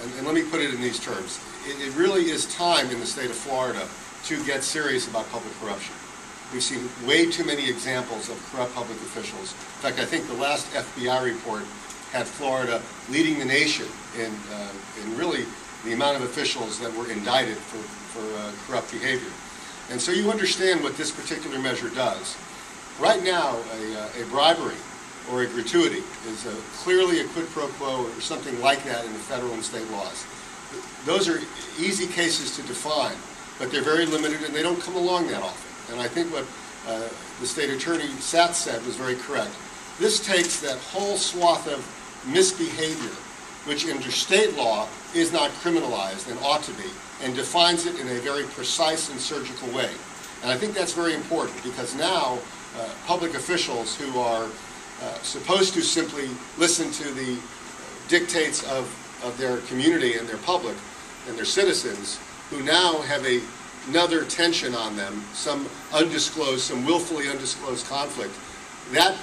and let me put it in these terms. It really is time in the state of Florida to get serious about public corruption. We've seen way too many examples of corrupt public officials. In fact, I think the last FBI report had Florida leading the nation in really the amount of officials that were indicted for corrupt behavior. And so you understand what this particular measure does. Right now, a bribery or a gratuity is clearly a quid pro quo or something like that in the federal and state laws. Those are easy cases to define, but they're very limited and they don't come along that often. And I think what the state attorney Satz said was very correct. This takes that whole swath of misbehavior, which under state law is not criminalized and ought to be, and defines it in a very precise and surgical way. And I think that's very important because now public officials who are supposed to simply listen to the dictates of their community and their public and their citizens, who now have another tension on them, some undisclosed, some willfully undisclosed conflict, that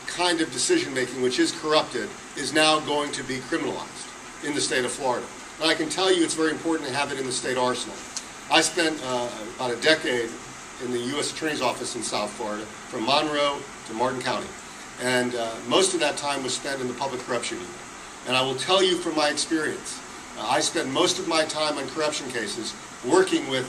kind of decision-making, which is corrupted, is now going to be criminalized in the state of Florida. And I can tell you it's very important to have it in the state arsenal. I spent about a decade in the U.S. Attorney's Office in South Florida, from Monroe to Martin County. And most of that time was spent in the public corruption unit. And I will tell you from my experience, I spent most of my time on corruption cases working with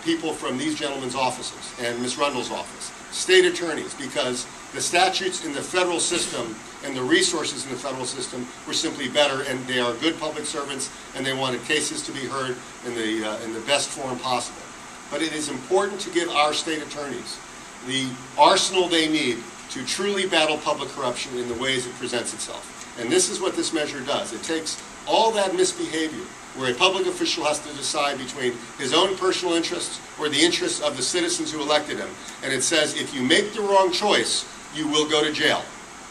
people from these gentlemen's offices and Ms. Rundle's office, state attorneys, because the statutes in the federal system and the resources in the federal system were simply better, and they are good public servants, and they wanted cases to be heard in the best form possible. But it is important to give our state attorneys the arsenal they need to truly battle public corruption in the ways it presents itself. And this is what this measure does. It takes all that misbehavior, where a public official has to decide between his own personal interests or the interests of the citizens who elected him, and it says if you make the wrong choice, you will go to jail.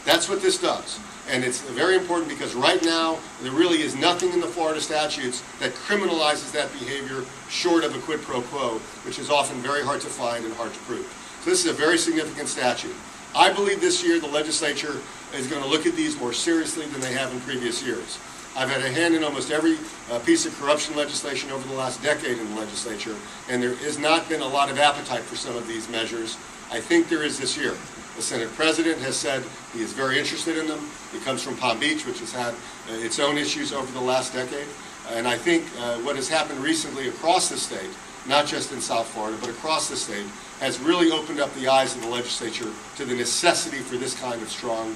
That's what this does. And it's very important because right now there really is nothing in the Florida statutes that criminalizes that behavior short of a quid pro quo, which is often very hard to find and hard to prove. So this is a very significant statute. I believe this year the legislature is going to look at these more seriously than they have in previous years. I've had a hand in almost every piece of corruption legislation over the last decade in the legislature, and there has not been a lot of appetite for some of these measures. I think there is this year. The Senate President has said he is very interested in them. He comes from Palm Beach, which has had its own issues over the last decade. And I think what has happened recently across the state, not just in South Florida, but across the state, has really opened up the eyes of the legislature to the necessity for this kind of strong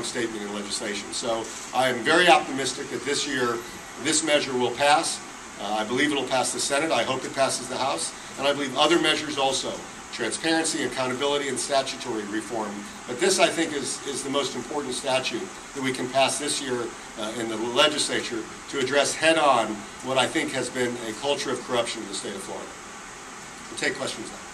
statement in legislation. So I am very optimistic that this year this measure will pass. I believe it will pass the Senate. I hope it passes the House. And I believe other measures also. Transparency, accountability, and statutory reform. But this, I think, is the most important statute that we can pass this year in the legislature to address head-on what I think has been a culture of corruption in the state of Florida. We'll take questions now.